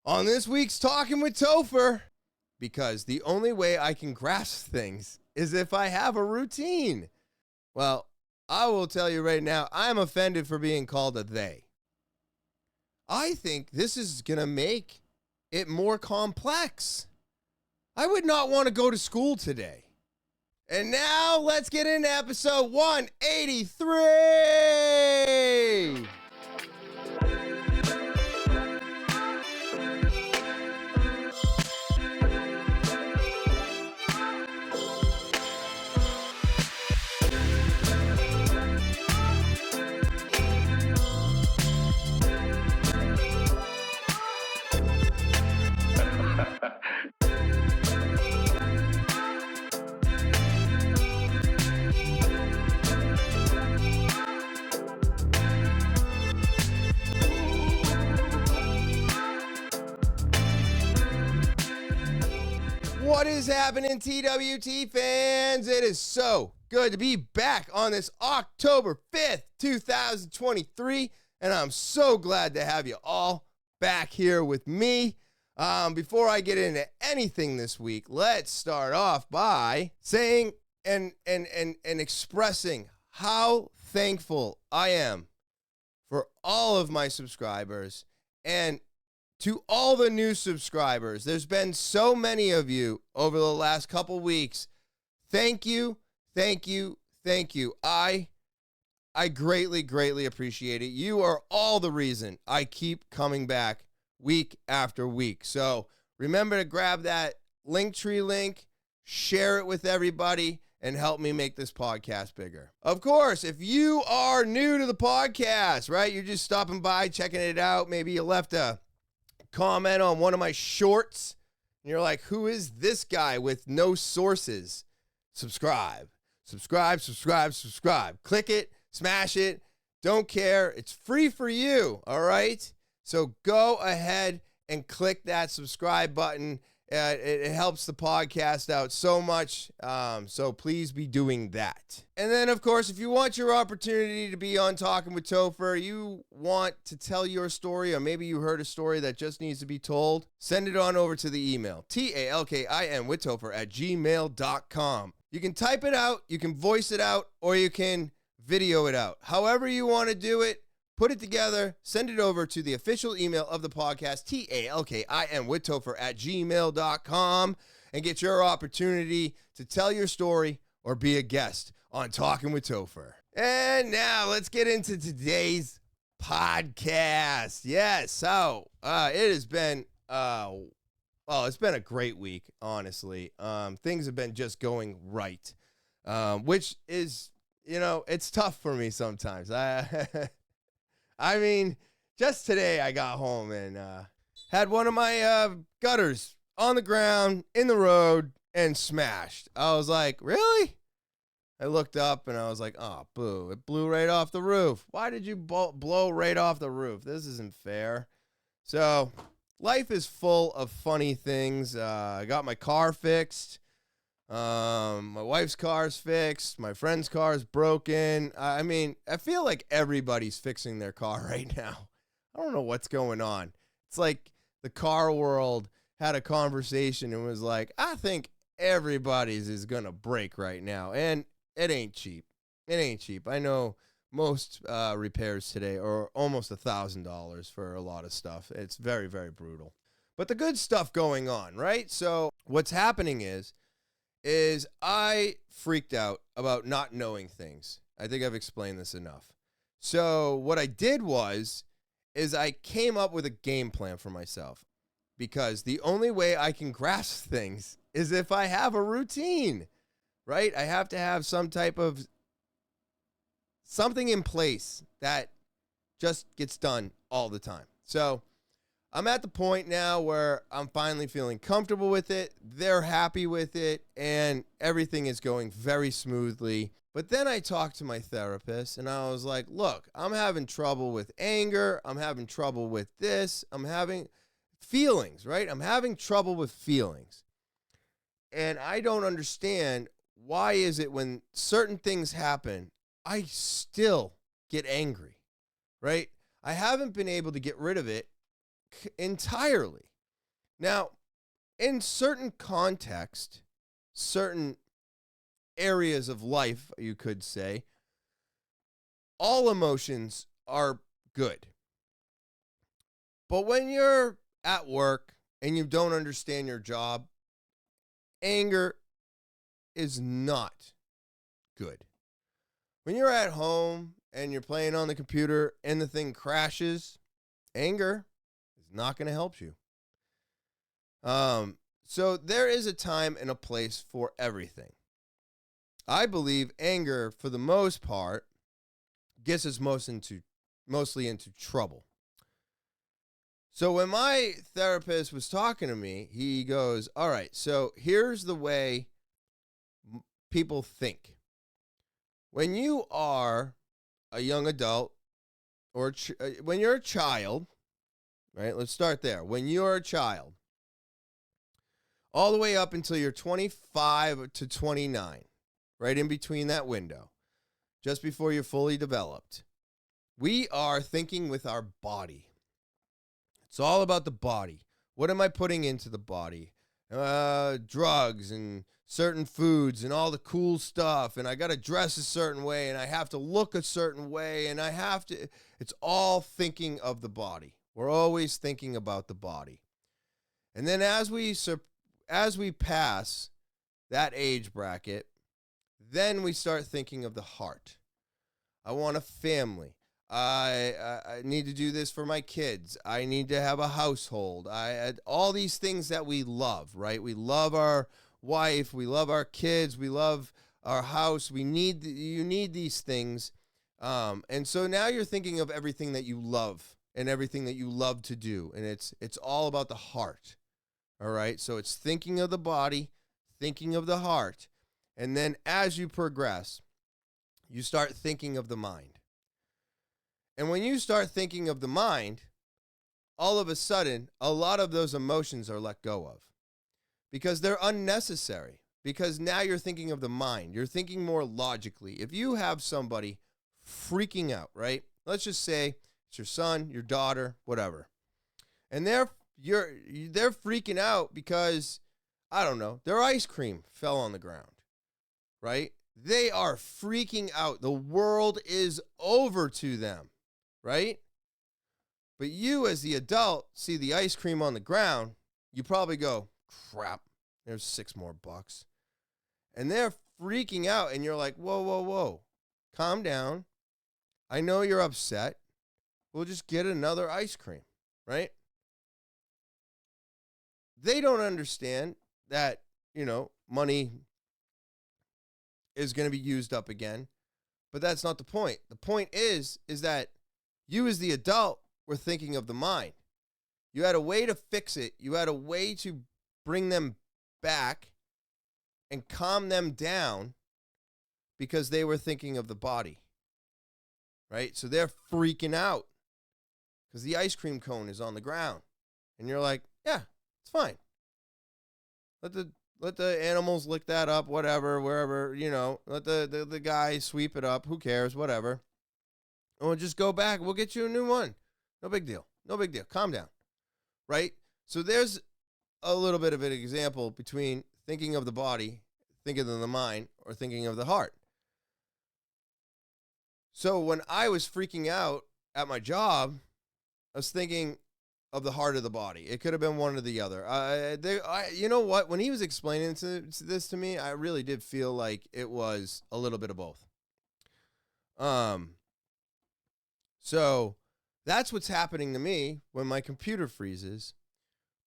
On this week's Talking with Topher, because the only way I can grasp things is if I have a routine. Well, I will tell you right now, I'm offended for being called a they. I think this is going to make it more complex. I would not want to go to school today. And now let's get into episode 183. What is happening, TwT fans? It is so good to be back on this October 5th, 2023, and I'm so glad to have you all back here with me. Before I get into anything this week, let's start off by saying and expressing how thankful I am for all of my subscribers and to all the new subscribers. There's been so many of you over the last couple weeks. Thank you, thank you, thank you. I greatly appreciate it. You are all the reason I keep coming back week after week. So remember to grab that Linktree link, share it with everybody, and help me make this podcast bigger. Of course, if you are new to the podcast, right, you're just stopping by, checking it out, maybe you left a comment on one of my shorts, and you're like, who is this guy with no sources? Subscribe. Click it, smash it. Don't care. It's free for you, all right? So go ahead and click that subscribe button. It helps the podcast out so much, so please be doing that. And then, of course, if you want your opportunity to be on Talking with Topher, you want to tell your story, or maybe you heard a story that just needs to be told, send it on over to the email, talkinwithtopher@gmail.com. You can type it out, you can voice it out, or you can video it out. However you want to do it, put it together, send it over to the official email of the podcast, talkinwithtopher@gmail.com, and get your opportunity to tell your story or be a guest on Talking with Topher. And now let's get into today's podcast. Yes, so it has been, it's been a great week, honestly. Things have been just going right, which is, it's tough for me sometimes. I mean, just today I got home and had one of my gutters on the ground in the road and smashed. I was like, really? I looked up and I was like, oh, boo. It blew right off the roof. Why did you blow right off the roof? This isn't fair. So life is full of funny things. I got my car fixed. My wife's car's fixed. My friend's car's broken. I mean, I feel like everybody's fixing their car right now. I don't know what's going on. It's like the car world had a conversation and was like, I think everybody's is going to break right now. And it ain't cheap. It ain't cheap. I know most repairs today are almost $1,000 for a lot of stuff. It's very, very brutal. But the good stuff going on, right? So what's happening is I freaked out about not knowing things. I think I've explained this enough. So what I did is I came up with a game plan for myself, because the only way I can grasp things is if I have a routine, right? I have to have some type of something in place that just gets done all the time. So I'm at the point now where I'm finally feeling comfortable with it. They're happy with it, and everything is going very smoothly. But then I talked to my therapist, and I was like, look, I'm having trouble with anger. I'm having trouble with this. I'm having feelings, right? I'm having trouble with feelings. And I don't understand, why is it when certain things happen, I still get angry, right? I haven't been able to get rid of it entirely. Now, in certain context, certain areas of life, you could say, all emotions are good. But when you're at work and you don't understand your job, anger is not good. When you're at home and you're playing on the computer and the thing crashes, anger is not going to help you. So there is a time and a place for everything. I believe anger, for the most part, gets us mostly into trouble. So when my therapist was talking to me, he goes, all right, so here's the way people think. When you are a young adult or when you're a child, right? Let's start there. When you're a child, all the way up until you're 25 to 29, right in between that window, just before you're fully developed, we are thinking with our body. It's all about the body. What am I putting into the body? Drugs and certain foods and all the cool stuff. And I got to dress a certain way and I have to look a certain way. And it's all thinking of the body. We're always thinking about the body. And then as we pass that age bracket, then we start thinking of the heart. I want a family. I need to do this for my kids. I need to have a household. All these things that we love, right? We love our wife. We love our kids. We love our house. You need these things. And so now you're thinking of everything that you love and everything that you love to do. And it's all about the heart. All right. So it's thinking of the body, thinking of the heart. And then as you progress, you start thinking of the mind. And when you start thinking of the mind, all of a sudden, a lot of those emotions are let go of because they're unnecessary. Because now you're thinking of the mind. You're thinking more logically. If you have somebody freaking out, right? Let's just say it's your son, your daughter, whatever. And they're freaking out because, I don't know, their ice cream fell on the ground, right? They are freaking out. The world is over to them. Right? But you as the adult see the ice cream on the ground, you probably go, crap, there's $6 more. And they're freaking out and you're like, whoa, whoa, whoa, calm down. I know you're upset. We'll just get another ice cream, right? They don't understand that, money is going to be used up again, but that's not the point. The point is that you as the adult were thinking of the mind. You had a way to fix it. You had a way to bring them back and calm them down because they were thinking of the body, right? So they're freaking out because the ice cream cone is on the ground. And you're like, yeah, it's fine. Let the animals lick that up, whatever, wherever, let the guy sweep it up. Who cares? Whatever. And we'll just go back. We'll get you a new one. No big deal. No big deal. Calm down. Right? So there's a little bit of an example between thinking of the body, thinking of the mind, or thinking of the heart. So when I was freaking out at my job, I was thinking of the heart of the body. It could have been one or the other. You know what? When he was explaining this to me, I really did feel like it was a little bit of both. So that's what's happening to me when my computer freezes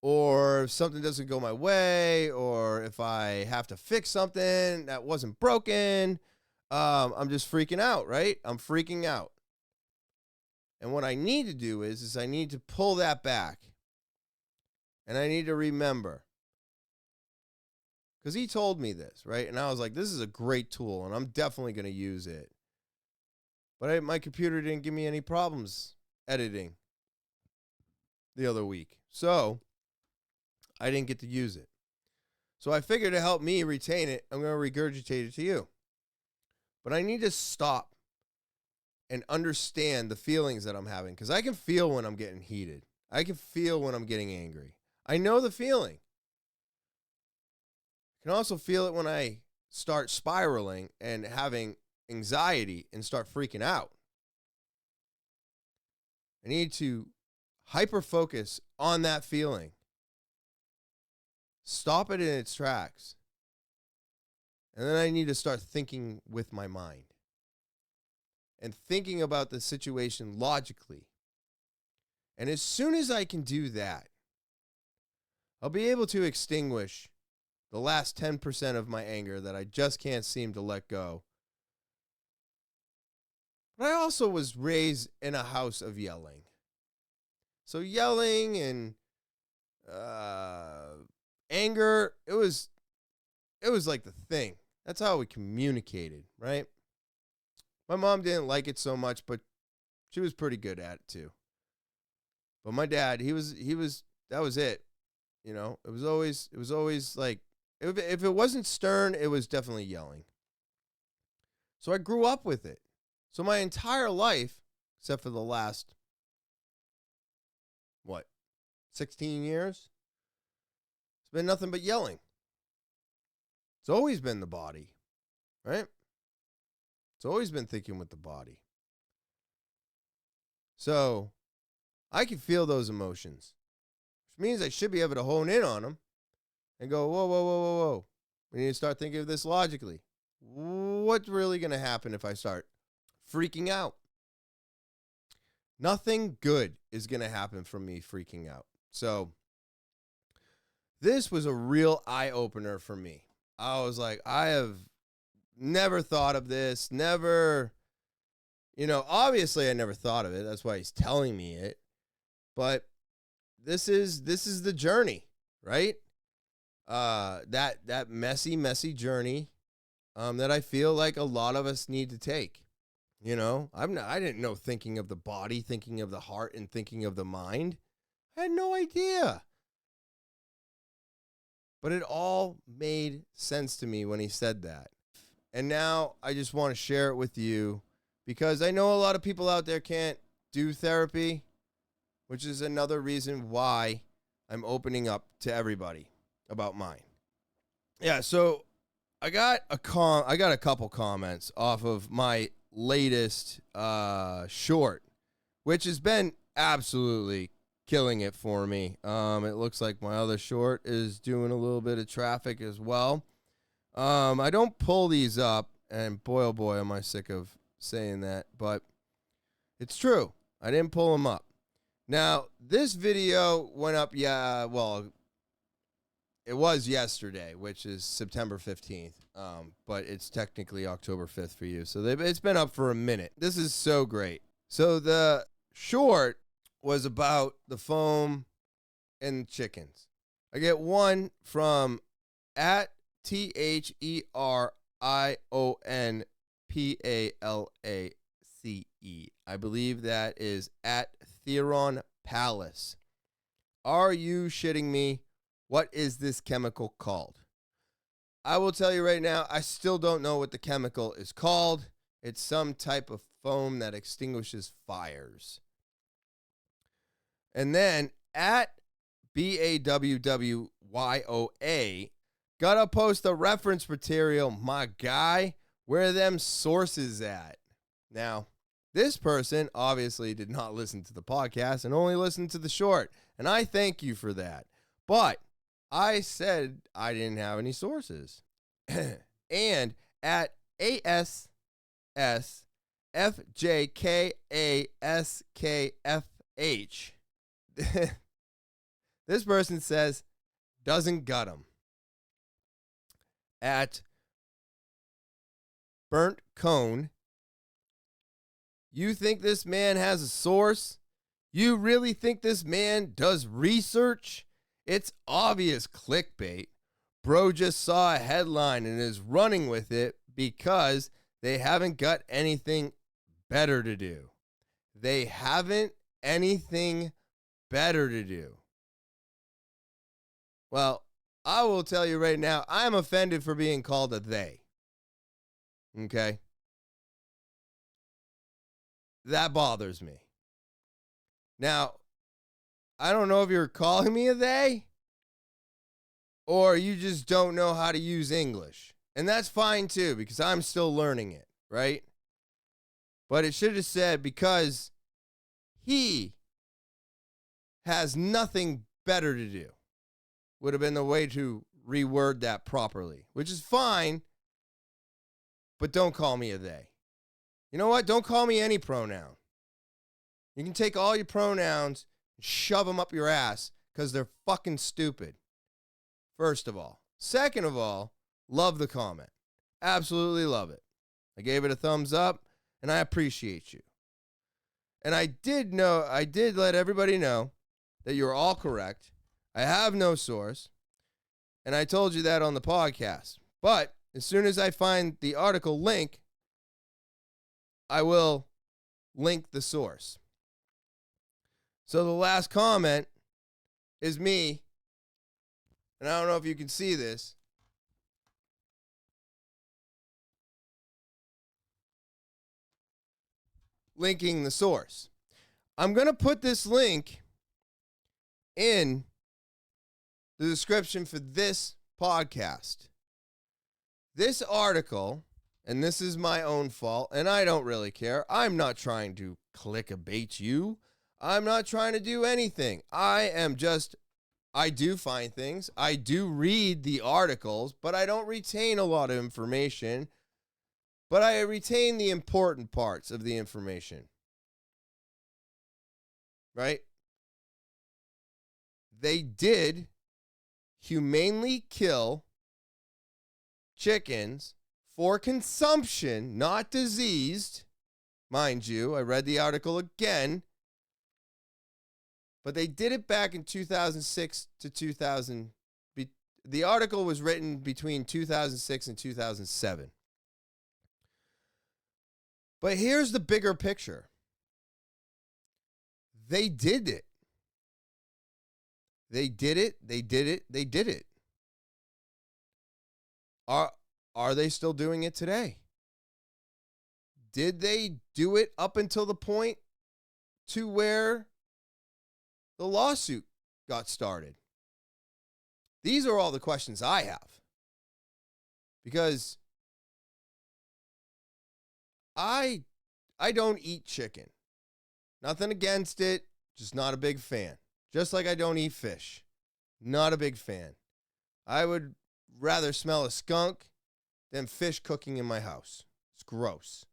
or if something doesn't go my way or if I have to fix something that wasn't broken. I'm just freaking out, right? I'm freaking out. And what I need to do is I need to pull that back and I need to remember because he told me this, right? And I was like, this is a great tool and I'm definitely going to use it. But my computer didn't give me any problems editing the other week. So I didn't get to use it. So I figured to help me retain it, I'm going to regurgitate it to you. But I need to stop and understand the feelings that I'm having because I can feel when I'm getting heated. I can feel when I'm getting angry. I know the feeling. I can also feel it when I start spiraling and having anxiety and start freaking out. I need to hyper focus on that feeling. Stop it in its tracks. And then I need to start thinking with my mind and thinking about the situation logically. And as soon as I can do that, I'll be able to extinguish the last 10% of my anger that I just can't seem to let go. But I also was raised in a house of yelling. So yelling and anger, it was like the thing. That's how we communicated, right? My mom didn't like it so much, but she was pretty good at it too. But my dad, he was that was it. You know, it was always like, if it wasn't stern, it was definitely yelling. So I grew up with it. So my entire life, except for the last, 16 years, it's been nothing but yelling. It's always been the body, right? It's always been thinking with the body. So I can feel those emotions, which means I should be able to hone in on them and go, whoa, whoa, whoa, whoa, whoa. We need to start thinking of this logically. What's really going to happen if I start freaking out? Nothing good is going to happen from me freaking out. So this was a real eye-opener for me. I was like, I have never thought of this, never, obviously I never thought of it. That's why he's telling me it. But this is the journey, right? That messy journey that I feel like a lot of us need to take. I didn't know thinking of the body, thinking of the heart, and thinking of the mind. I had no idea. But it all made sense to me when he said that. And now I just want to share it with you because I know a lot of people out there can't do therapy, which is another reason why I'm opening up to everybody about mine. Yeah, so I got a couple comments off of my latest short, which has been absolutely killing it for me. It looks like my other short is doing a little bit of traffic as well. I don't pull these up, and boy, oh boy, am I sick of saying that, but it's true. I didn't pull them up. Now, this video went up, it was yesterday, which is September 15th, but it's technically October 5th for you. So it's been up for a minute. This is so great. So the short was about the foam and chickens. I get one from at TheronPalace. I believe that is at Theron Palace. Are you shitting me? What is this chemical called? I will tell you right now, I still don't know what the chemical is called. It's some type of foam that extinguishes fires. And then at BAWWYOA, gotta post a reference material, my guy. Where are them sources at? Now, this person obviously did not listen to the podcast and only listened to the short. And I thank you for that. But I said I didn't have any sources. And at ASSFJKASKFH, this person says, doesn't gut them. At Burnt Cone, you think this man has a source? You really think this man does research? It's obvious clickbait. Bro just saw a headline and is running with it because they haven't got anything better to do. They haven't anything better to do. Well, I will tell you right now, I'm offended for being called a they. Okay? That bothers me. Now, I don't know if you're calling me a they or you just don't know how to use English. And that's fine too, because I'm still learning it, right? But it should have said because he has nothing better to do. Would have been the way to reword that properly, which is fine, but don't call me a they. You know what? Don't call me any pronoun. You can take all your pronouns and shove them up your ass because they're fucking stupid. First of all. Second of all, love the comment. Absolutely love it. I gave it a thumbs up, and I appreciate you. And I did let everybody know that you're all correct. I have no source, and I told you that on the podcast. But as soon as I find the article link, I will link the source. So the last comment is me, and I don't know if you can see this. Linking the source. I'm going to put this link in the description for this podcast. This article, and this is my own fault, and I don't really care. I'm not trying to clickbait you. I'm not trying to do anything. I do find things. I do read the articles, but I don't retain a lot of information. But I retain the important parts of the information. Right? They did humanely kill chickens for consumption, not diseased. Mind you, I read the article again. But they did it back in 2006 to 2000. The article was written between 2006 and 2007. But here's the bigger picture. They did it. They did it. They did it. They did it. Are they still doing it today? Did they do it up until the point to where the lawsuit got started? These are all the questions I have. Because I don't eat chicken. Nothing against it, just not a big fan. Just like I don't eat fish. Not a big fan. I would rather smell a skunk than fish cooking in my house. It's gross.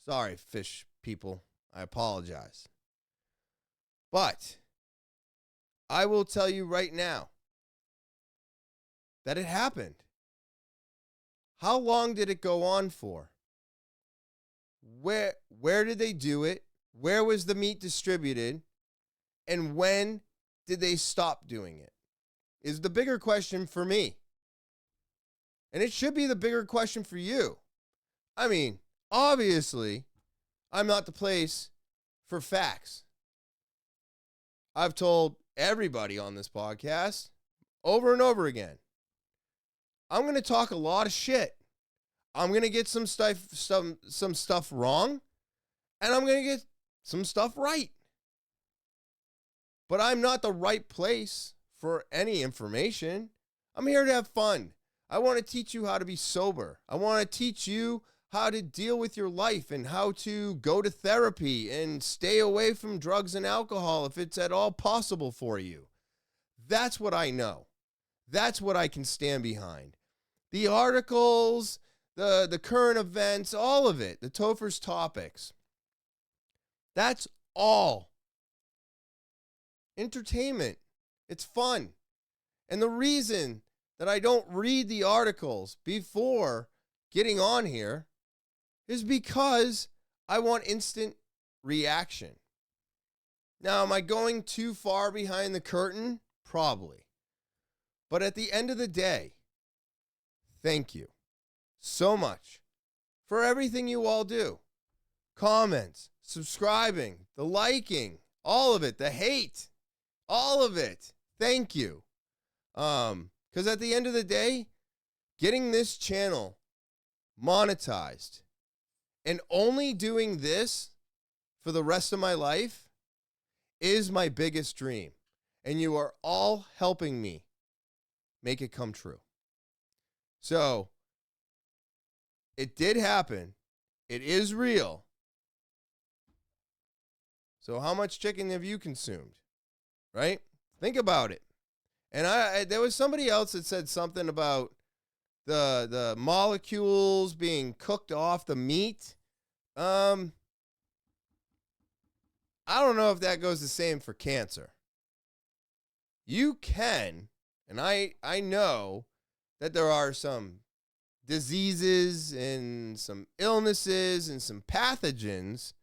Sorry, fish people. I apologize. But I will tell you right now that it happened. How long did it go on for? Where did they do it? Where was the meat distributed? And when did they stop doing it? Is the bigger question for me. And it should be the bigger question for you. I mean, obviously, I'm not the place for facts. I've told everybody on this podcast over and over again, I'm going to talk a lot of shit. I'm going to get some stuff wrong, and I'm going to get some stuff right. But I'm not the right place for any information. I'm here to have fun. I want to teach you how to be sober. I want to teach you how to deal with your life and how to go to therapy and stay away from drugs and alcohol if it's at all possible for you. That's what I know. That's what I can stand behind. The articles, the current events, all of it, the Topher's topics. That's all entertainment. It's fun. And the reason that I don't read the articles before getting on here is because I want instant reaction. Now, am I going too far behind the curtain? Probably. But at the end of the day, thank you so much for everything you all do. Comments, subscribing, the liking, all of it, the hate, all of it. Thank you. Because at the end of the day, getting this channel monetized and only doing this for the rest of my life is my biggest dream. And you are all helping me make it come true. So it did happen. It is real. So how much chicken have you consumed? Right? Think about it. And there was somebody else that said something about the molecules being cooked off the meat. I don't know if that goes the same for cancer. You can, and I know that there are some diseases and some illnesses and some pathogens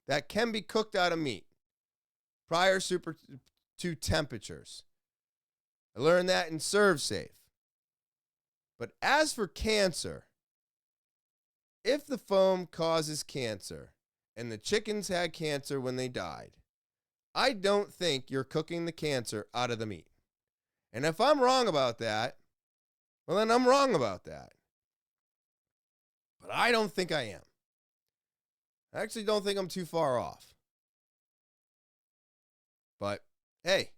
that can be cooked out of meat prior to temperatures. I learned that in ServSafe. But as for cancer, if the foam causes cancer and the chickens had cancer when they died, I don't think you're cooking the cancer out of the meat. And if I'm wrong about that, well, then I'm wrong about that. But I don't think I am. I actually don't think I'm too far off. But, hey,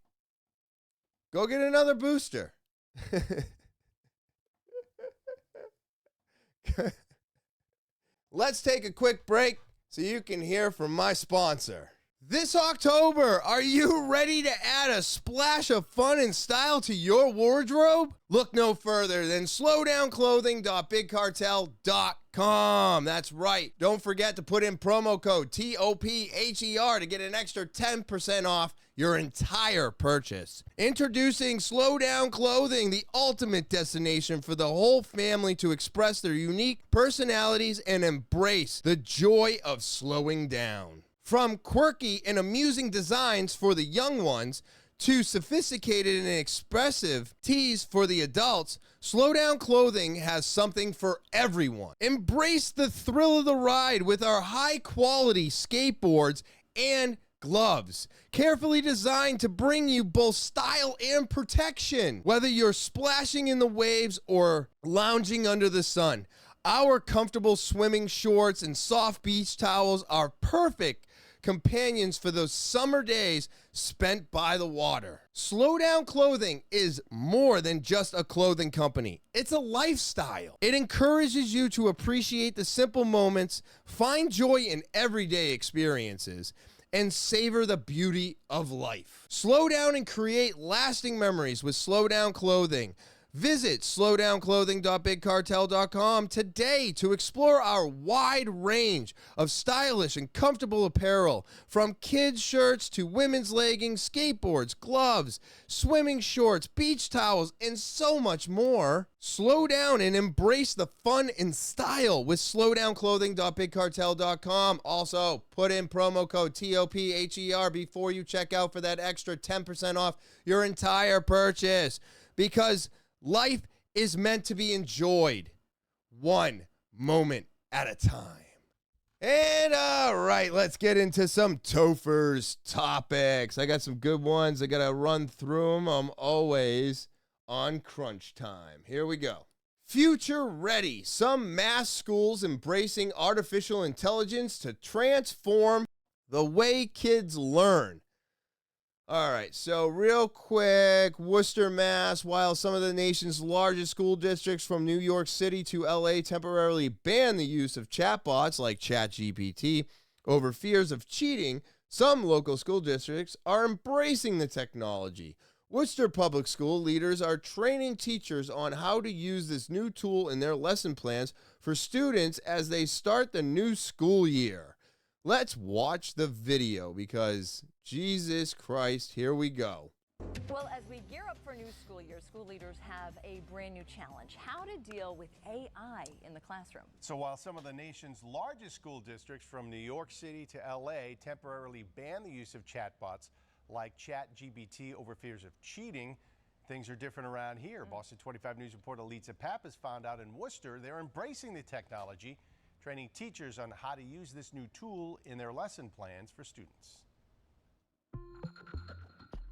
go get another booster. Let's take a quick break so you can hear from my sponsor. This October, are you ready to add a splash of fun and style to your wardrobe? Look no further than slowdownclothing.bigcartel.com. That's right. Don't forget to put in promo code TOPHER to get an extra 10% off your entire purchase. Introducing Slow Down Clothing, the ultimate destination for the whole family to express their unique personalities and embrace the joy of slowing down. From quirky and amusing designs for the young ones to sophisticated and expressive tees for the adults, Slow Down Clothing has something for everyone. Embrace the thrill of the ride with our high-quality skateboards and gloves, carefully designed to bring you both style and protection. Whether you're splashing in the waves or lounging under the sun, our comfortable swimming shorts and soft beach towels are perfect companions for those summer days spent by the water. Slow Down Clothing is more than just a clothing company. It's a lifestyle. It encourages you to appreciate the simple moments, find joy in everyday experiences, and savor the beauty of life. Slow down and create lasting memories with Slow Down Clothing. Visit slowdownclothing.bigcartel.com today to explore our wide range of stylish and comfortable apparel, from kids' shirts to women's leggings, skateboards, gloves, swimming shorts, beach towels, and so much more. Slow down and embrace the fun and style with slowdownclothing.bigcartel.com. Also, put in promo code TOPHER before you check out for that extra 10% off your entire purchase, because life is meant to be enjoyed one moment at a time. And all right, let's get into some Topher's topics. I got some good ones. I got to run through them. I'm always on crunch time. Here we go. Future ready. Some mass schools embracing artificial intelligence to transform the way kids learn. All right, so real quick, Worcester, Mass, while some of the nation's largest school districts from New York City to LA temporarily ban the use of chatbots like ChatGPT over fears of cheating, some local school districts are embracing the technology. Worcester Public School leaders are training teachers on how to use this new tool in their lesson plans for students as they start the new school year. Let's watch the video because Jesus Christ, here we go. Well, as we gear up for a new school year, school leaders have a brand new challenge: how to deal with AI in the classroom. So while some of the nation's largest school districts from New York City to LA temporarily ban the use of chatbots like ChatGPT over fears of cheating, things are different around here. Boston 25 News reporter Lisa Pappas found out in Worcester they're embracing the technology, training teachers on how to use this new tool in their lesson plans for students.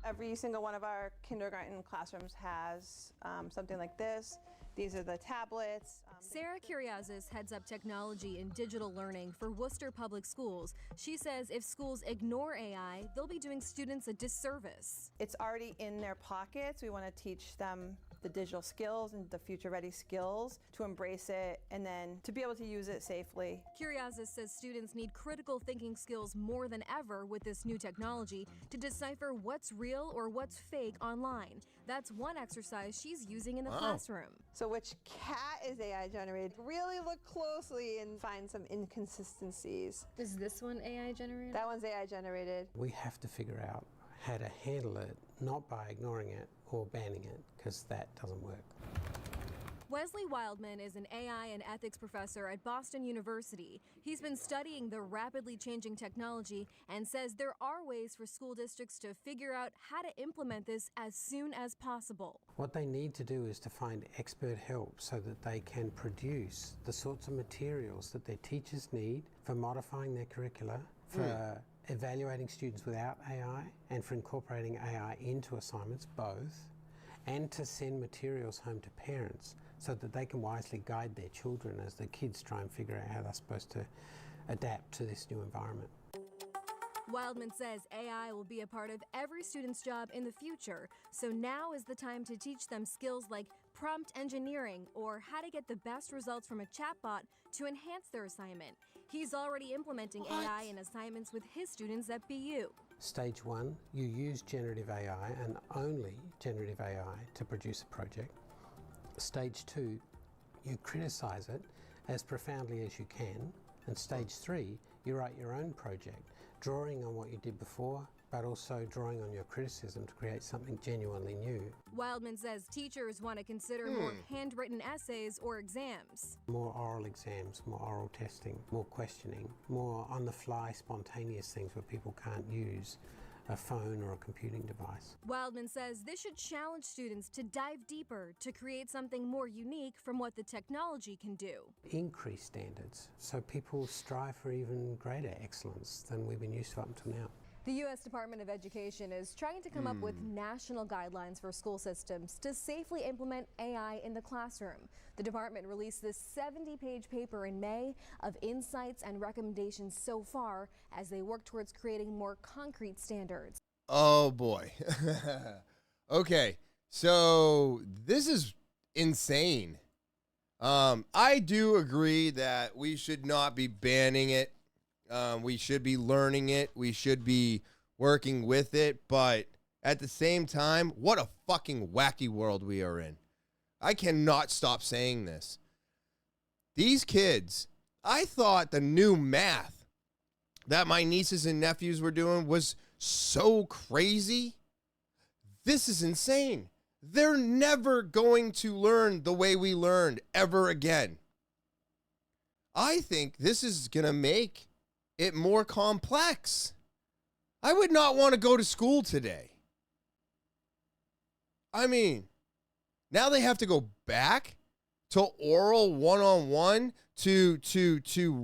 Every single one of our kindergarten classrooms has something like this. These are the tablets. Sarah Curiazis heads up technology and digital learning for Worcester Public Schools. She says if schools ignore AI, they'll be doing students a disservice. It's already in their pockets. We want to teach them the digital skills and the future-ready skills to embrace it and then to be able to use it safely. Curiazis says students need critical thinking skills more than ever with this new technology to decipher what's real or what's fake online. That's one exercise she's using in the classroom. So which cat is AI generated? Really look closely and find some inconsistencies. Is this one AI generated? That one's AI generated. We have to figure out how to handle it, not by ignoring it or banning it, because that doesn't work. Wesley Wildman is an AI and ethics professor at Boston University. He's been studying the rapidly changing technology and says there are ways for school districts to figure out how to implement this as soon as possible. What they need to do is to find expert help so that they can produce the sorts of materials that their teachers need for modifying their curricula, for evaluating students without AI, and for incorporating AI into assignments, both, and to send materials home to parents so that they can wisely guide their children as the kids try and figure out how they're supposed to adapt to this new environment. Wildman says AI will be a part of every student's job in the future, so now is the time to teach them skills like prompt engineering or how to get the best results from a chatbot to enhance their assignment. He's already implementing AI in assignments with his students at BU. Stage 1, you use generative AI and only generative AI to produce a project. Stage 2, you criticize it as profoundly as you can. And stage 3, you write your own project, drawing on what you did before, but also drawing on your criticism to create something genuinely new. Wildman says teachers want to consider more handwritten essays or exams. More oral exams, more oral testing, more questioning, more on-the-fly spontaneous things where people can't use a phone or a computing device. Wildman says this should challenge students to dive deeper to create something more unique from what the technology can do. Increase standards so people strive for even greater excellence than we've been used to up until now. The U.S. Department of Education is trying to come up with national guidelines for school systems to safely implement AI in the classroom. The department released this 70-page paper in May of insights and recommendations so far as they work towards creating more concrete standards. Oh, boy. Okay, so this is insane. I do agree that we should not be banning it. We should be learning it. We should be working with it. But at the same time, what a fucking wacky world we are in. I cannot stop saying this. These kids, I thought the new math that my nieces and nephews were doing was so crazy. This is insane. They're never going to learn the way we learned ever again. I think this is going to make it more complex. I would not want to go to school today. I mean, now they have to go back to oral one-on-one, to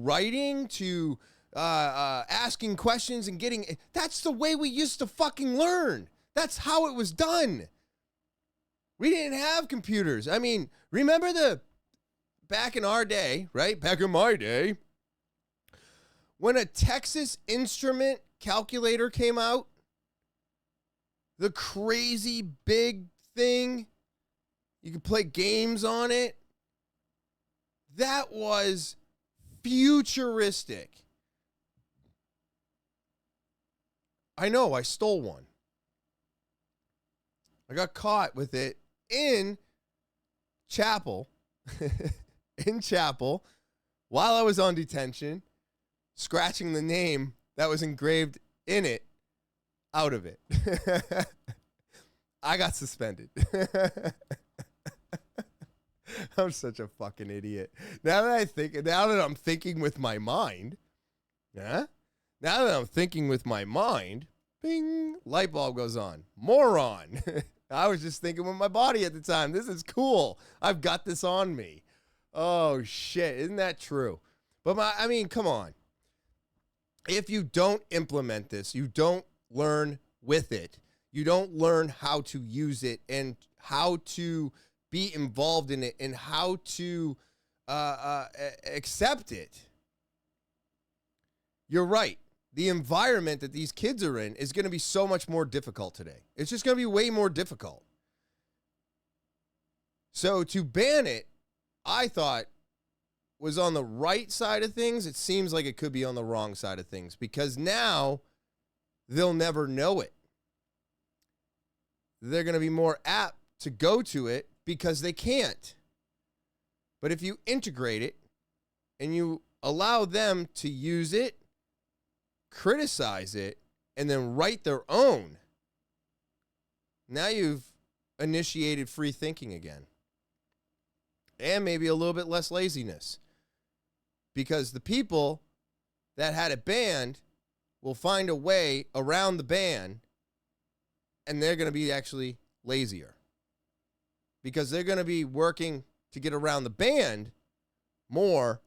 writing, to asking questions and getting. That's the way we used to fucking learn. That's how it was done. We didn't have computers. I mean, remember back in our day, right? Back in my day, when a Texas Instrument calculator came out, the crazy big thing, you could play games on it. That was futuristic. I know, I stole one. I got caught with it in chapel, while I was on detention, scratching the name that was engraved in it out of it. I got suspended. I'm such a fucking idiot. Now that I'm thinking with my mind, bing, light bulb goes on. Moron. I was just thinking with my body at the time. This is cool. I've got this on me. Oh, shit. Isn't that true? But come on. If you don't implement this, you don't learn with it. You don't learn how to use it and how to be involved in it and how to accept it. You're right. The environment that these kids are in is going to be so much more difficult today. It's just going to be way more difficult. So to ban it, I thought was on the right side of things. It seems like it could be on the wrong side of things because now they'll never know it. They're going to be more apt to go to it because they can't. But if you integrate it and you allow them to use it, criticize it, and then write their own, now you've initiated free thinking again. And maybe a little bit less laziness. Because the people that had it banned will find a way around the ban, and they're going to be actually lazier. Because they're going to be working to get around the ban more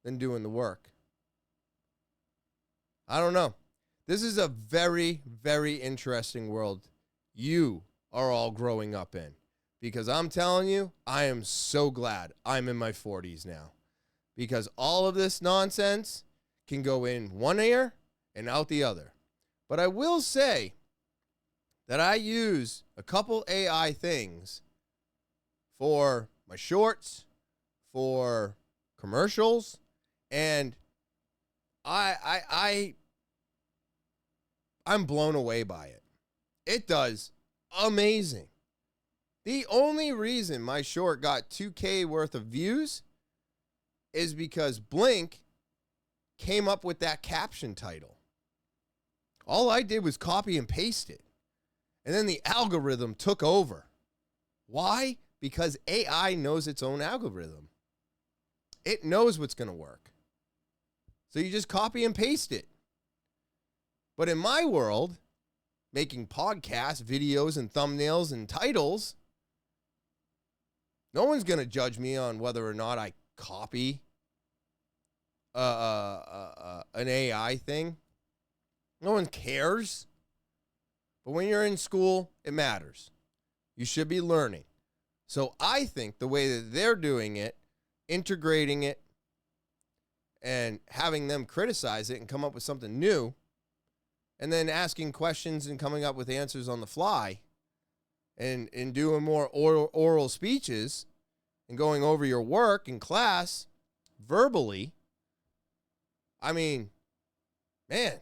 than doing the work. I don't know. This is a very, very interesting world you are all growing up in. Because I'm telling you, I am so glad I'm in my 40s now. Because all of this nonsense can go in one ear and out the other. But I will say that I use a couple AI things for my shorts, for commercials, and I'm blown away by it. It does amazing. The only reason my short got 2K worth of views is because Blink came up with that caption title. All I did was copy and paste it. And then the algorithm took over. Why? Because AI knows its own algorithm. It knows what's going to work. So you just copy and paste it. But in my world, making podcasts, videos, and thumbnails and titles, no one's going to judge me on whether or not I copy an AI thing. No one cares. But when you're in school, it matters. You should be learning. So I think the way that they're doing it, integrating it, and having them criticize it and come up with something new, and then asking questions and coming up with answers on the fly, and doing more oral speeches and going over your work in class verbally, I mean, man,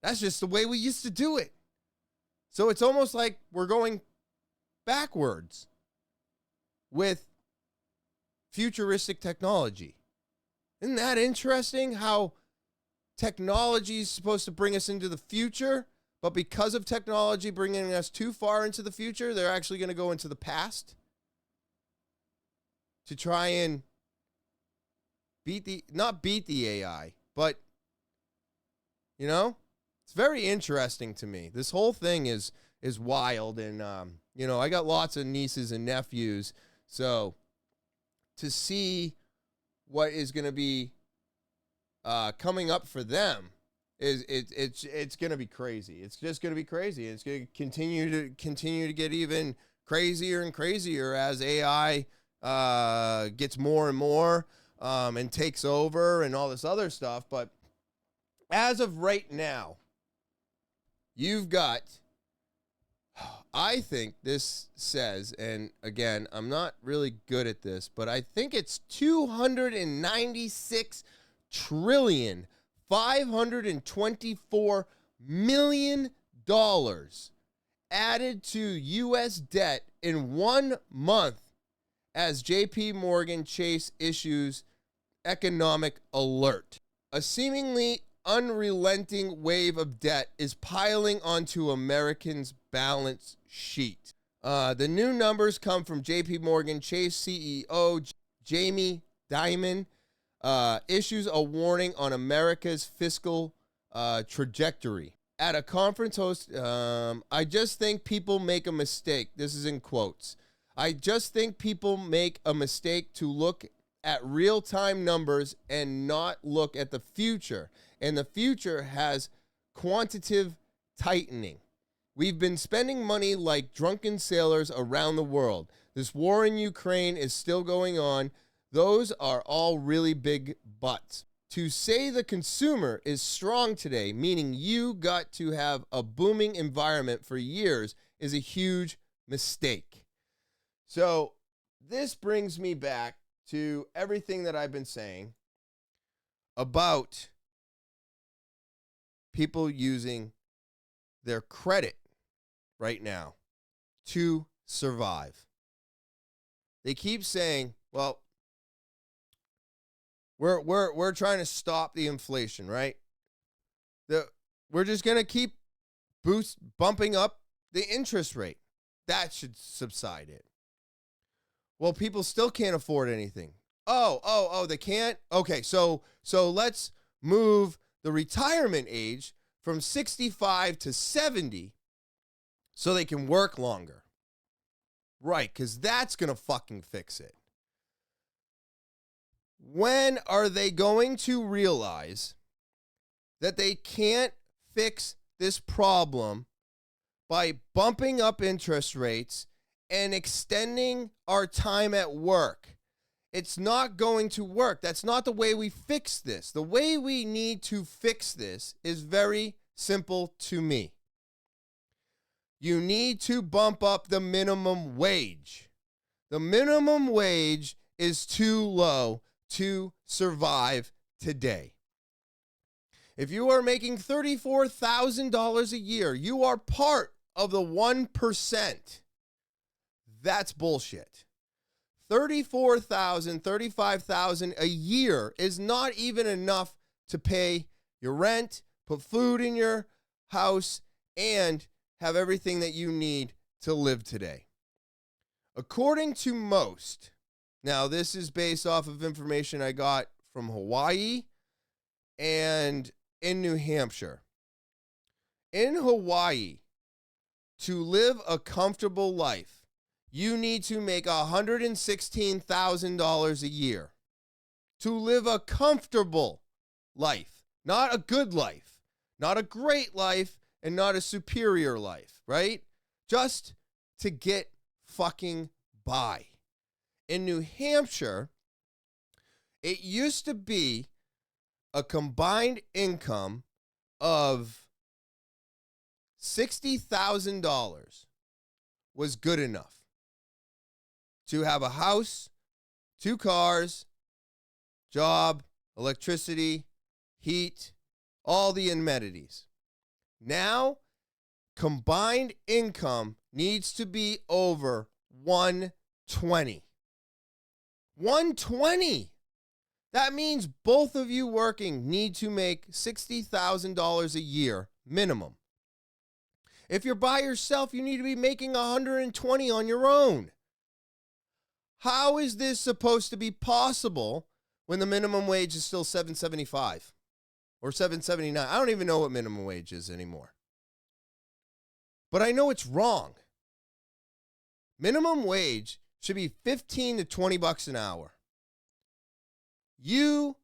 that's just the way we used to do it. So it's almost like we're going backwards with futuristic technology. Isn't that interesting how technology is supposed to bring us into the future, but because of technology bringing us too far into the future, they're actually going to go into the past to try and not beat the AI, but, you know, it's very interesting to me. This whole thing is wild, and, you know, I got lots of nieces and nephews, so to see what is going to be coming up for them it's going to be crazy. It's just going to be crazy. It's going to continue to get even crazier and crazier as AI gets more and more and takes over and all this other stuff. But as of right now, you've got, I think this says, and again, I'm not really good at this, but I think it's $296 trillion, $524 million added to U.S. debt in 1 month as J.P. Morgan Chase issues economic alert. A seemingly unrelenting wave of debt is piling onto Americans' balance sheet. The new numbers come from J.P. Morgan Chase CEO Jamie Dimon. Issues a warning on America's fiscal trajectory. At a conference host, I just think people make a mistake. This is in quotes. I just think people make a mistake to look at real-time numbers and not look at the future. And the future has quantitative tightening, We've been spending money like drunken sailors around the world. This war in Ukraine is still going on. Those are all really big buts. To say the consumer is strong today, meaning you got to have a booming environment for years, is a huge mistake. So this brings me back to everything that I've been saying about people using their credit right now to survive. They keep saying, well, we're trying to stop the inflation, right? We're just going to keep bumping up the interest rate. That should subside it. Well, people still can't afford anything. Oh, they can't? Okay, so let's move the retirement age from 65 to 70 so they can work longer. Right, because that's going to fucking fix it. When are they going to realize that they can't fix this problem by bumping up interest rates and extending our time at work? It's not going to work. That's not the way we fix this. The way we need to fix this is very simple to me. You need to bump up the minimum wage. The minimum wage is too low to survive today. If you are making $34,000 a year, you are part of the 1%. That's bullshit. $34,000, $35,000 a year is not even enough to pay your rent, put food in your house, and have everything that you need to live today. According to most, now this is based off of information I got from Hawaii and in New Hampshire. In Hawaii, to live a comfortable life, you need to make $116,000 a year. To live a comfortable life, not a good life, not a great life, and not a superior life, right? Just to get fucking by. In New Hampshire, it used to be a combined income of $60,000 was good enough to have a house, 2 cars, job, electricity, heat, all the amenities. Now, combined income needs to be over 120. 120. That means both of you working need to make $60,000 a year minimum. If you're by yourself, you need to be making 120 on your own. How is this supposed to be possible when the minimum wage is still $7.75 or $7.79? I don't even know what minimum wage is anymore. But I know it's wrong. Minimum wage should be 15 to 20 bucks an hour. You,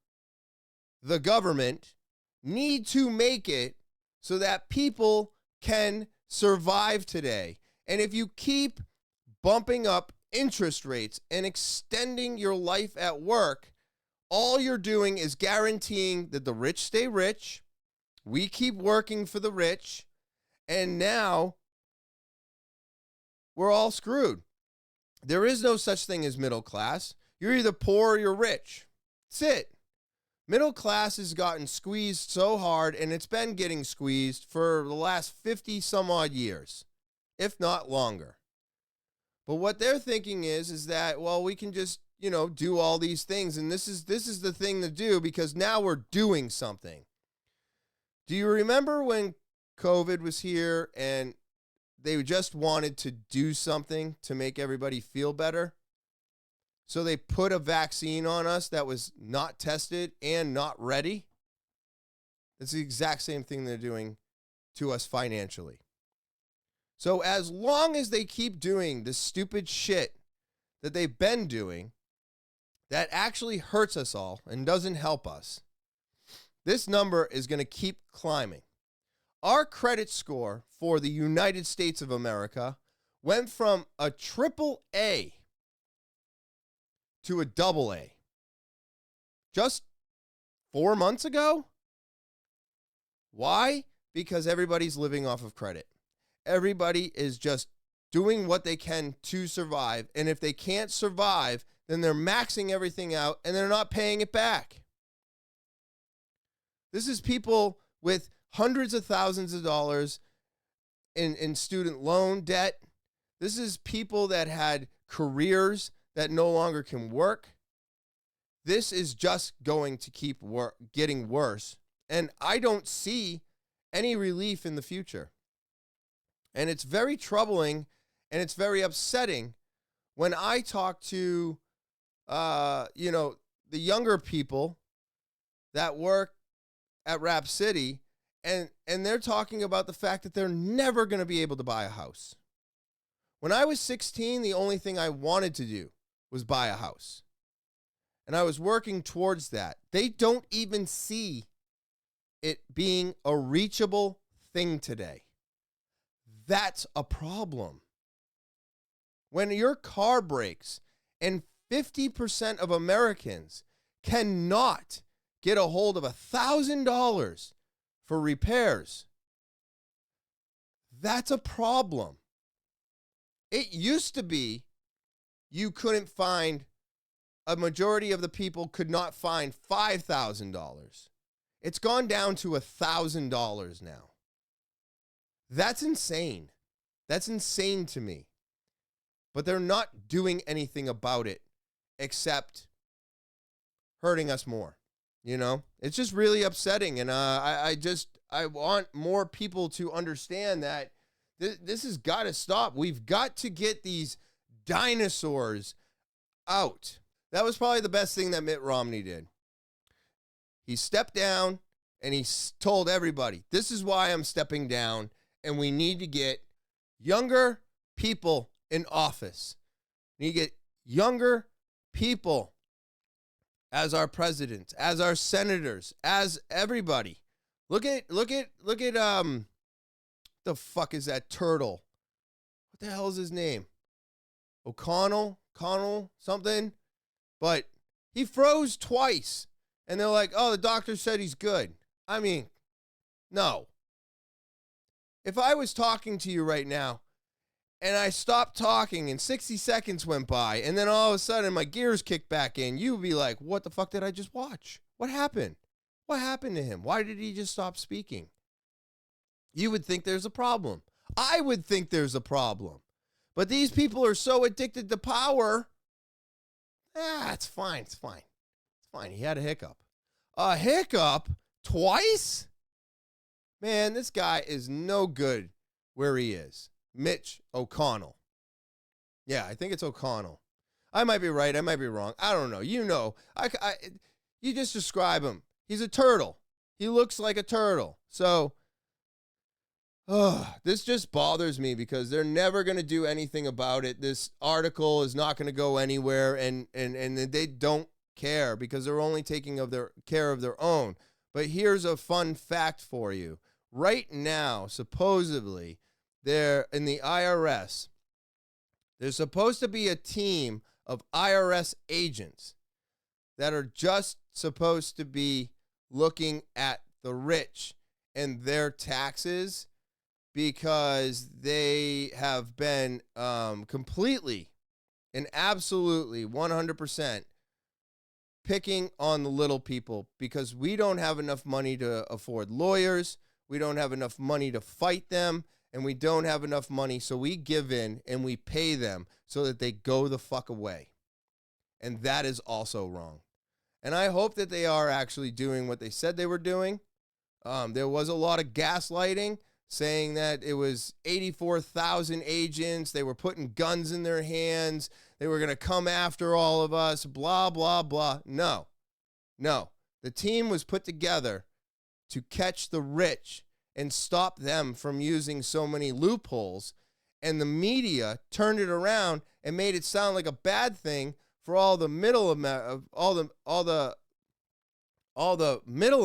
the government, need to make it so that people can survive today. And if you keep bumping up interest rates and extending your life at work, all you're doing is guaranteeing that the rich stay rich. We keep working for the rich. And now we're all screwed. There is no such thing as middle class. You're either poor or you're rich. That's it. Middle class has gotten squeezed so hard, and it's been getting squeezed for the last 50 some odd years, if not longer. But what they're thinking is that, well, we can just, do all these things, and this is the thing to do because now we're doing something. Do you remember when COVID was here and they just wanted to do something to make everybody feel better? So they put a vaccine on us that was not tested and not ready. It's the exact same thing they're doing to us financially. So as long as they keep doing this stupid shit that they've been doing, that actually hurts us all and doesn't help us, this number is going to keep climbing. our credit score for the United States of America went from a triple A to a double A just 4 months ago. Why? Because everybody's living off of credit. Everybody is just doing what they can to survive. And if they can't survive, then they're maxing everything out and they're not paying it back. This is people with hundreds of thousands of dollars in student loan debt. This is people that had careers that no longer can work. This is just going to keep getting worse. And I don't see any relief in the future. And it's very troubling and it's very upsetting when I talk to, the younger people that work at Rap City, and they're talking about the fact that they're never going to be able to buy a house. When I was 16, the only thing I wanted to do was buy a house. And I was working towards that. They don't even see it being a reachable thing today. That's a problem. When your car breaks and 50% of Americans cannot get a hold of $1,000 for repairs, that's a problem. It used to be you couldn't find, a majority of the people could not find $5,000. It's gone down to $1,000 now. That's insane. That's insane to me. But they're not doing anything about it except hurting us more. You know, it's just really upsetting. And I want more people to understand that this has got to stop. We've got to get these dinosaurs out. That was probably the best thing that Mitt Romney did. He stepped down and he told everybody, this is why I'm stepping down, and we need to get younger people in office. We need to get younger people as our presidents, as our senators, as everybody. Look at the fuck is that turtle? What the hell is his name? Connell something? But he froze twice. And they're like, oh, the doctor said he's good. I mean, no. If I was talking to you right now and I stopped talking and 60 seconds went by and then all of a sudden my gears kicked back in, you'd be like, what the fuck did I just watch? What happened? What happened to him? Why did he just stop speaking? You would think there's a problem. I would think there's a problem. But these people are so addicted to power. It's fine. It's fine. It's fine. He had a hiccup. A hiccup? Twice? Man, this guy is no good where he is. Mitch O'Connell. Yeah, I think it's O'Connell. I might be right. I might be wrong. I don't know. You know. You just describe him. He's a turtle. He looks like a turtle. So, this just bothers me because they're never going to do anything about it. This article is not going to go anywhere, and they don't care because they're only taking care of their own. But here's a fun fact for you. Right now, supposedly, they're in the IRS. There's supposed to be a team of IRS agents that are just supposed to be looking at the rich and their taxes because they have been completely and absolutely 100% picking on the little people because we don't have enough money to afford lawyers. We don't have enough money to fight them, and we don't have enough money, so we give in and we pay them so that they go the fuck away. And that is also wrong. And I hope that they are actually doing what they said they were doing. There was a lot of gaslighting, saying that it was 84,000 agents. They were putting guns in their hands. They were going to come after all of us, blah, blah, blah. No. The team was put together to catch the rich and stop them from using so many loopholes. And the media turned it around and made it sound like a bad thing for all the middle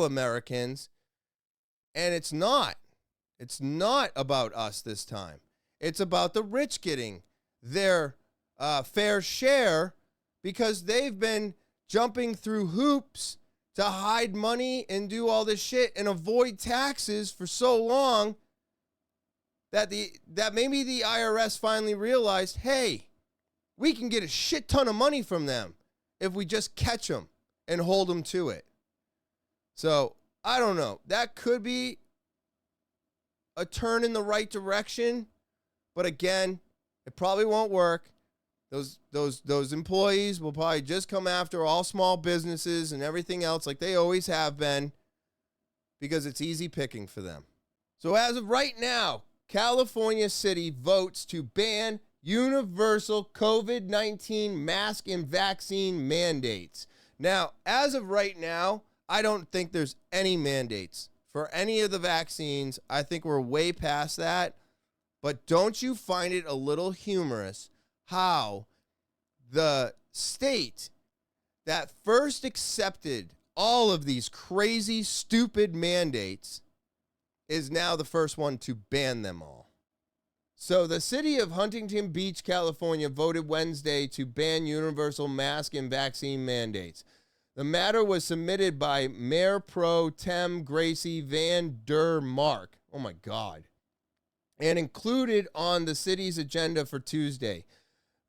Americans, and it's not. It's not about us this time. It's about the rich getting their fair share because they've been jumping through hoops to hide money and do all this shit and avoid taxes for so long that maybe the IRS finally realized, hey, we can get a shit ton of money from them if we just catch them and hold them to it. So, I don't know. That could be a turn in the right direction, but again, it probably won't work. Those employees will probably just come after all small businesses and everything else like they always have been because it's easy picking for them. So as of right now, California City votes to ban universal COVID-19 mask and vaccine mandates. Now, as of right now, I don't think there's any mandates for any of the vaccines. I think we're way past that. But don't you find it a little humorous how the state that first accepted all of these crazy, stupid mandates is now the first one to ban them all? So the city of Huntington Beach, California, voted Wednesday to ban universal mask and vaccine mandates. The matter was submitted by Mayor Pro Tem Gracie Van Der Mark. Oh, my God. And included on the city's agenda for Tuesday.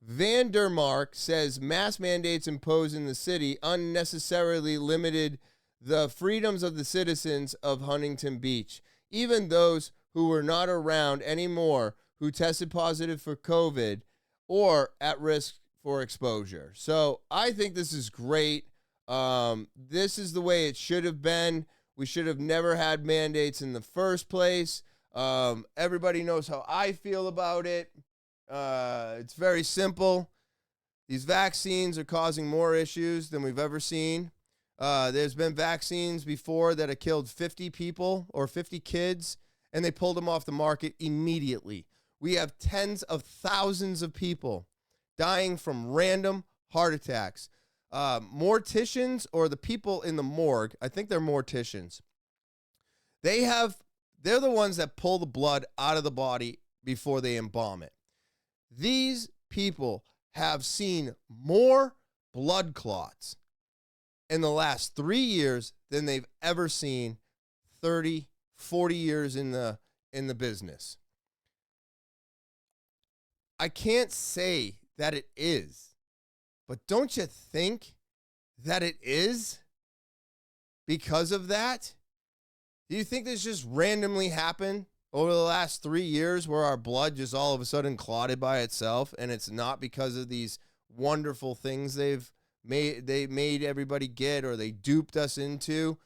Van Der Mark says mask mandates imposed in the city unnecessarily limited the freedoms of the citizens of Huntington Beach, even those who were not around anymore who tested positive for COVID or at risk for exposure. So I think this is great. This is the way it should have been. We should have never had mandates in the first place. Everybody knows how I feel about it. It's very simple. These vaccines are causing more issues than we've ever seen. There's been vaccines before that have killed 50 people or 50 kids, and they pulled them off the market immediately. We have tens of thousands of people dying from random heart attacks. Morticians, or the people in the morgue, I think they're morticians, they're the ones that pull the blood out of the body before they embalm it. These people have seen more blood clots in the last 3 years than they've ever seen 30, 40 years in the business. I can't say that it is, but don't you think that it is because of that? Do you think this just randomly happened over the last 3 years where our blood just all of a sudden clotted by itself, and it's not because of these wonderful things they made everybody get or they duped us into,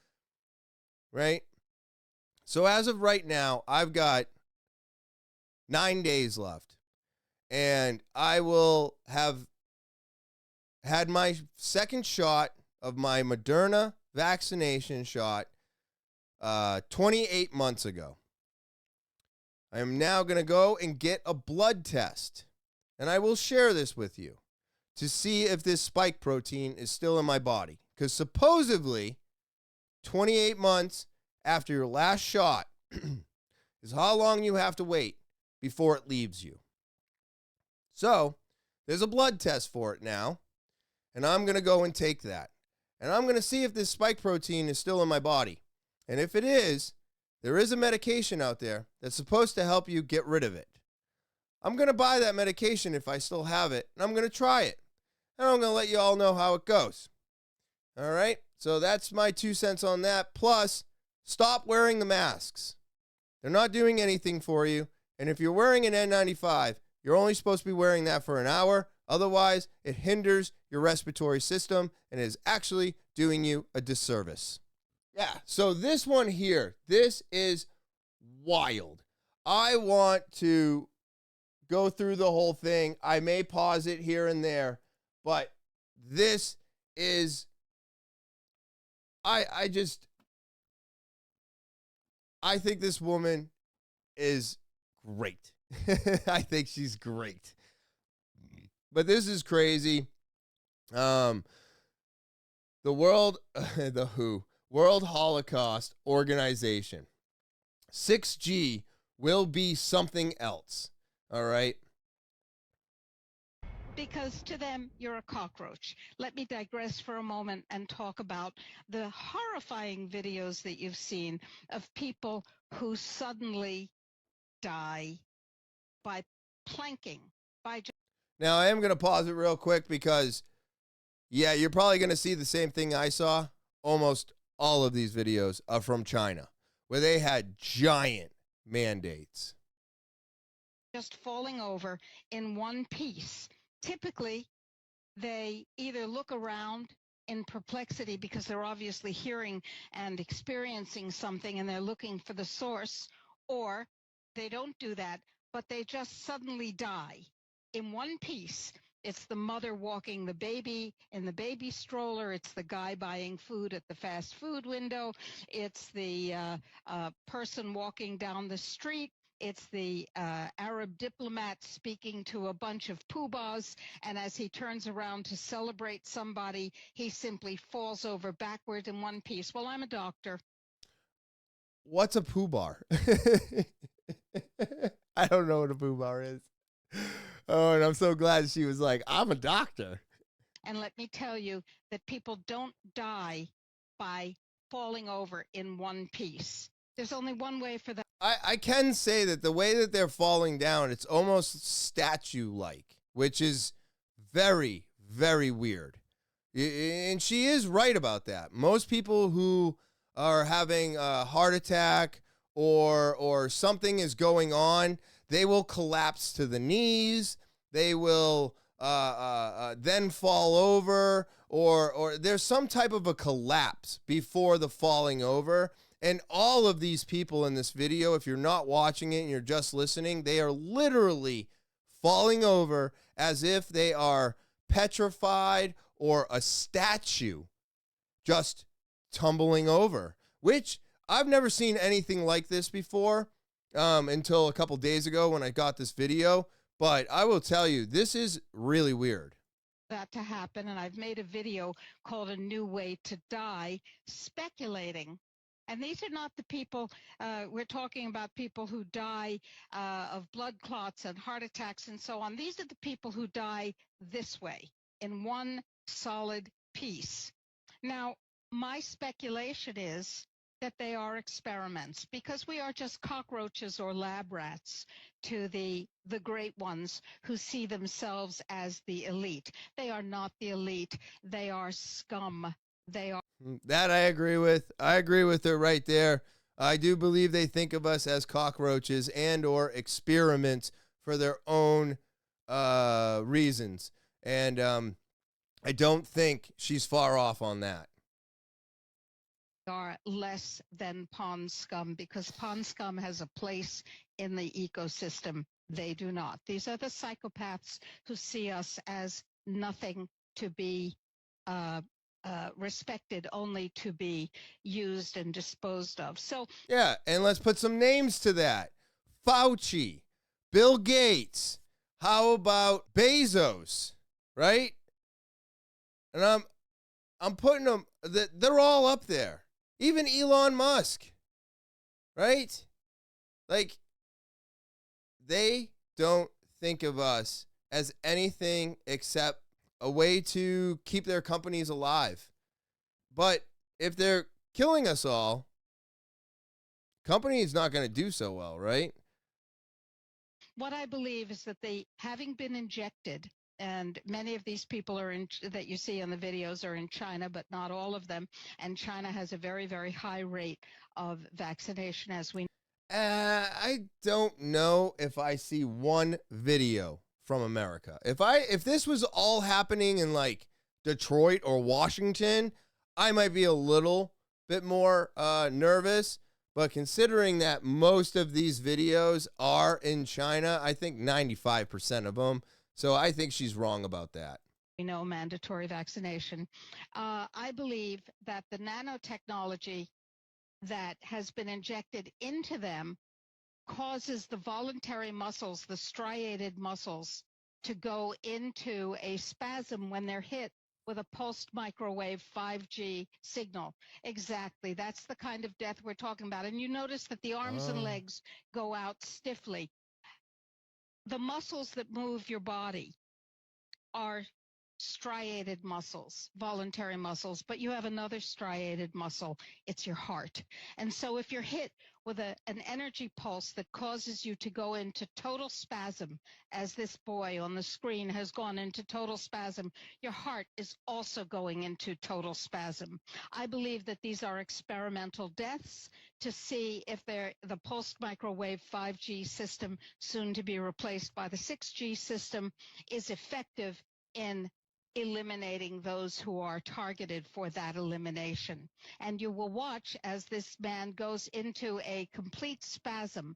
right? So as of right now, I've got 9 days left, and I will have had my second shot of my Moderna vaccination shot 28 months ago. I am now going to go and get a blood test, and I will share this with you to see if this spike protein is still in my body, because supposedly 28 months after your last shot is how long you have to wait before it leaves you. So there's a blood test for it now, and I'm going to go and take that, and I'm going to see if this spike protein is still in my body. And if it is, there is a medication out there that's supposed to help you get rid of it. I'm going to buy that medication if I still have it, and I'm going to try it. And I'm going to let you all know how it goes. All right? So that's my 2 cents on that. Plus, stop wearing the masks. They're not doing anything for you. And if you're wearing an N95, you're only supposed to be wearing that for an hour. Otherwise, it hinders your respiratory system and is actually doing you a disservice. Yeah, so this one here, this is wild. I want to go through the whole thing. I may pause it here and there, but this is, I think this woman is great. I think she's great. But this is crazy. The World Holocaust Organization, 6G, will be something else. All right. Because to them, you're a cockroach. Let me digress for a moment and talk about the horrifying videos that you've seen of people who suddenly die by planking, by Now, I am going to pause it real quick because, yeah, you're probably going to see the same thing I saw. Almost all of these videos are from China, where they had giant mandates. just falling over in one piece. Typically, they either look around in perplexity because they're obviously hearing and experiencing something and they're looking for the source, or they don't do that, but they just suddenly die in one piece. It's the mother walking the baby in the baby stroller. It's the guy buying food at the fast food window. It's the person walking down the street. It's the Arab diplomat speaking to a bunch of poobahs, and as he turns around to celebrate somebody, he simply falls over backward in one piece. Well, I'm a doctor. What's a poo bar? I don't know what a poo bar is. Oh, and I'm so glad she was like, I'm a doctor. And let me tell you that people don't die by falling over in one piece. There's only one way for that. I can say that the way that they're falling down, it's almost statue-like, which is very, very weird. And she is right about that. Most people who are having a heart attack or something is going on, they will collapse to the knees. They will then fall over, or there's some type of a collapse before the falling over. And all of these people in this video, if you're not watching it and you're just listening, they are literally falling over as if they are petrified or a statue just tumbling over, which I've never seen anything like this before until a couple days ago when I got this video. But I will tell you, this is really weird. That to happen, and I've made a video called A New Way to Die, speculating. And these are not the people, we're talking about people who die of blood clots and heart attacks and so on. These are the people who die this way, in one solid piece. Now, my speculation is that they are experiments, because we are just cockroaches or lab rats to the great ones who see themselves as the elite. They are not the elite. They are scum. They are. That I agree with. I agree with her right there. I do believe they think of us as cockroaches and or experiments for their own reasons. And I don't think she's far off on that. Are less than pond scum, because pond scum has a place in the ecosystem. They do not. These are the psychopaths who see us as nothing to be respected, only to be used and disposed of. So yeah, and let's put some names to that. Fauci, Bill Gates, how about Bezos, right? And I'm putting them, they're all up there. Even Elon Musk, right? Like, they don't think of us as anything except a way to keep their companies alive. But if they're killing us all, company is not going to do so well, right? what I believe is that they, having been injected, and many of these people are in, that you see on the videos are in China, but not all of them. And China has a very, very high rate of vaccination, as we know. I don't know if I see one video from America. If this was all happening in like Detroit or Washington, I might be a little bit more nervous. But considering that most of these videos are in China, I think 95% of them. So I think she's wrong about that. We know mandatory vaccination. I believe that the nanotechnology that has been injected into them causes the voluntary muscles, the striated muscles, to go into a spasm when they're hit with a pulsed microwave 5G signal. Exactly. That's the kind of death we're talking about. And you notice that the arms and legs go out stiffly. The muscles that move your body are striated muscles, voluntary muscles, but you have another striated muscle. It's your heart. And so if you're hit with an energy pulse that causes you to go into total spasm, as this boy on the screen has gone into total spasm, your heart is also going into total spasm. I believe that these are experimental deaths to see if the pulsed microwave 5G system, soon to be replaced by the 6G system, is effective in eliminating those who are targeted for that elimination. And you will watch as this man goes into a complete spasm.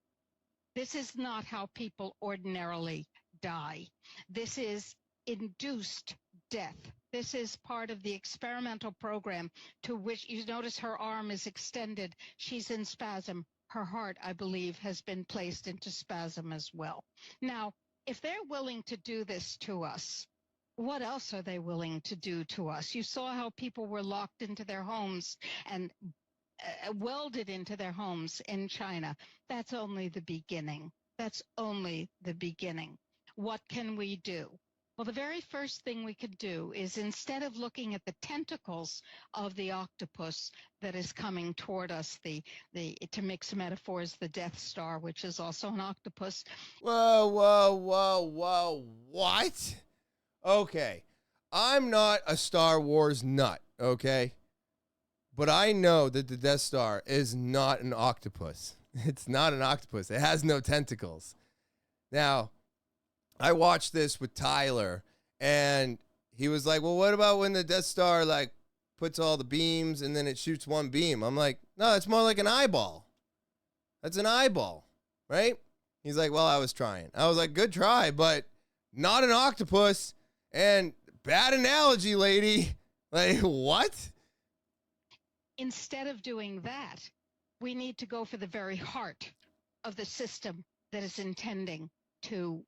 This is not how people ordinarily die. This is induced death. This is part of the experimental program to which you notice her arm is extended. She's in spasm. Her heart, I believe, has been placed into spasm as well. Now, if they're willing to do this to us, what else are they willing to do to us? You saw how people were locked into their homes and welded into their homes in China. That's only the beginning. That's only the beginning. What can we do? Well, the very first thing we could do is, instead of looking at the tentacles of the octopus that is coming toward us, to mix metaphors, the Death Star, which is also an octopus. Whoa, whoa, whoa, whoa. What? Okay, I'm not a Star Wars nut, okay? But I know that the Death Star is not an octopus. It's not an octopus. It has no tentacles. Now, I watched this with Tyler, and he was like, well, what about when the Death Star, like, puts all the beams and then it shoots one beam? I'm like, no, it's more like an eyeball. That's an eyeball, right? He's like, well, I was trying. I was like, good try, but not an octopus. And bad analogy, lady. Like, what? Instead of doing that, we need to go for the very heart of the system that is intending to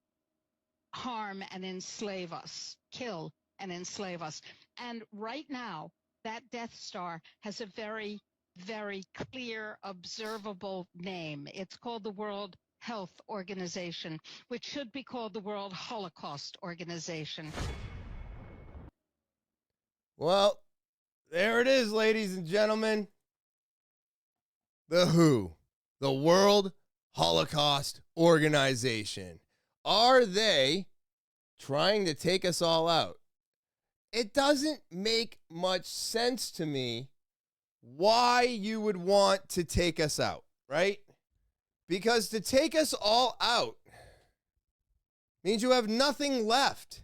harm and enslave us, kill and enslave us. And right now, that Death Star has a very, very clear, observable name. It's called the World Health Organization, which should be called the World Holocaust Organization. Well, there it is, ladies and gentlemen. The WHO, the World Holocaust Organization. Are they trying to take us all out? It doesn't make much sense to me why you would want to take us out, right? Because to take us all out means you have nothing left.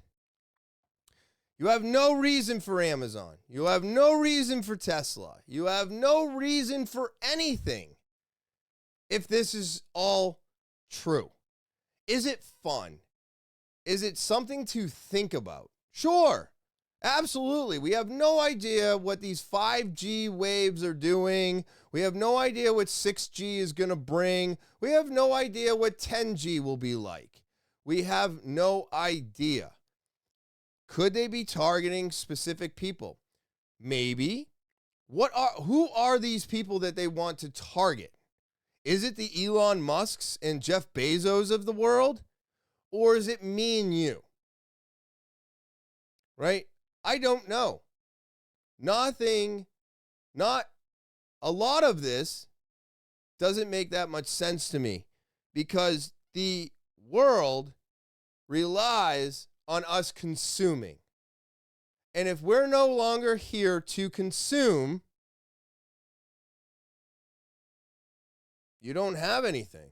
You have no reason for Amazon. You have no reason for Tesla. You have no reason for anything if this is all true. Is it fun? Is it something to think about? Sure, absolutely. We have no idea what these 5G waves are doing. We have no idea what 6G is going to bring. We have no idea what 10G will be like. We have no idea. Could they be targeting specific people? Maybe. Who are these people that they want to target? Is it the Elon Musks and Jeff Bezos of the world? Or is it me and you? Right? I don't know. Not a lot of this doesn't make that much sense to me, because the world relies on us consuming. And if we're no longer here to consume, you don't have anything.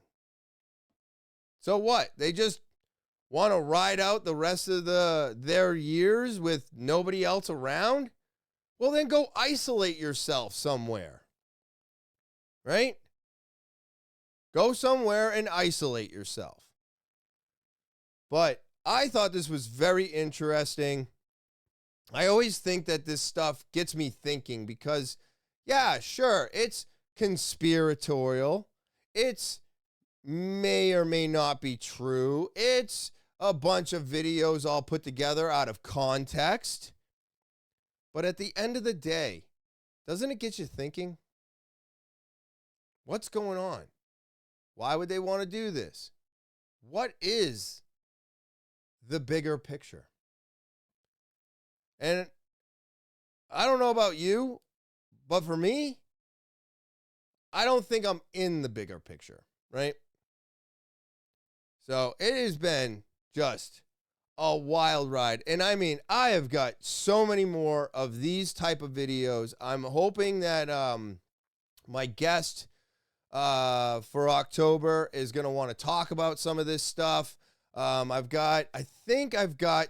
So what? They just want to ride out the rest of their years with nobody else around? Well, then go isolate yourself somewhere. Right? Go somewhere and isolate yourself. But I thought this was very interesting. I always think that this stuff gets me thinking because, yeah, sure, it's conspiratorial. It's may or may not be true. It's a bunch of videos all put together out of context. But at the end of the day, doesn't it get you thinking? What's going on? Why would they want to do this? What is the bigger picture? And I don't know about you, but for me, I don't think I'm in the bigger picture, right? So it has been just a wild ride. And I mean, I have got so many more of these type of videos. I'm hoping that my guest for October is going to want to talk about some of this stuff. I think I've got,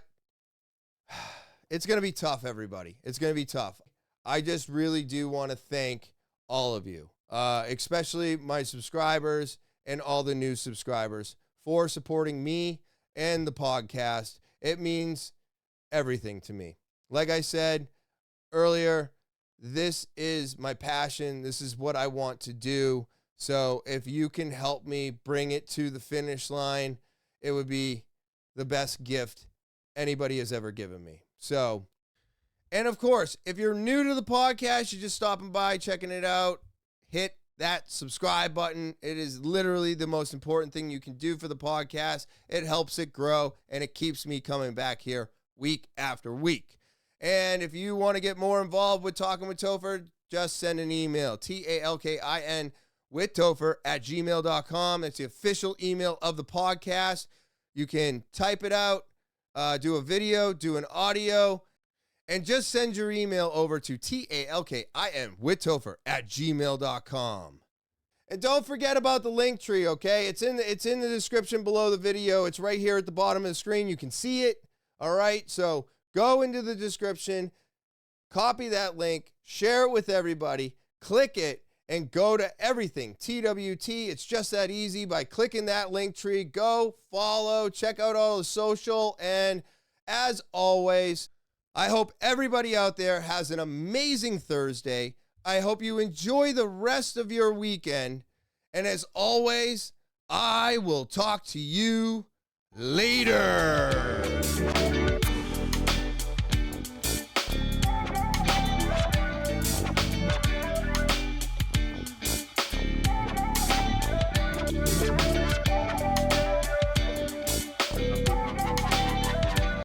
it's going to be tough, everybody. It's going to be tough. I just really do want to thank all of you, especially my subscribers and all the new subscribers for supporting me and the podcast. It means everything to me. Like I said earlier, this is my passion. This is what I want to do. So if you can help me bring it to the finish line, it would be the best gift anybody has ever given me. So, and of course, if you're new to the podcast, you're just stopping by, checking it out, hit that subscribe button. It is literally the most important thing you can do for the podcast. It helps it grow, and it keeps me coming back here week after week. And if you want to get more involved with Talking with Topher, just send an email, TALKIN with Topher at gmail.com. That's the official email of the podcast. You can type it out, do a video, do an audio, and just send your email over to TALKIN with Topher at gmail.com. And don't forget about the link tree, okay? It's in the description below the video. It's right here at the bottom of the screen. You can see it, all right? So go into the description, copy that link, share it with everybody, click it, and go to everything. TwT, it's just that easy. By clicking that link tree, go follow, check out all the social, and as always, I hope everybody out there has an amazing Thursday. I hope you enjoy the rest of your weekend. And as always, I will talk to you later.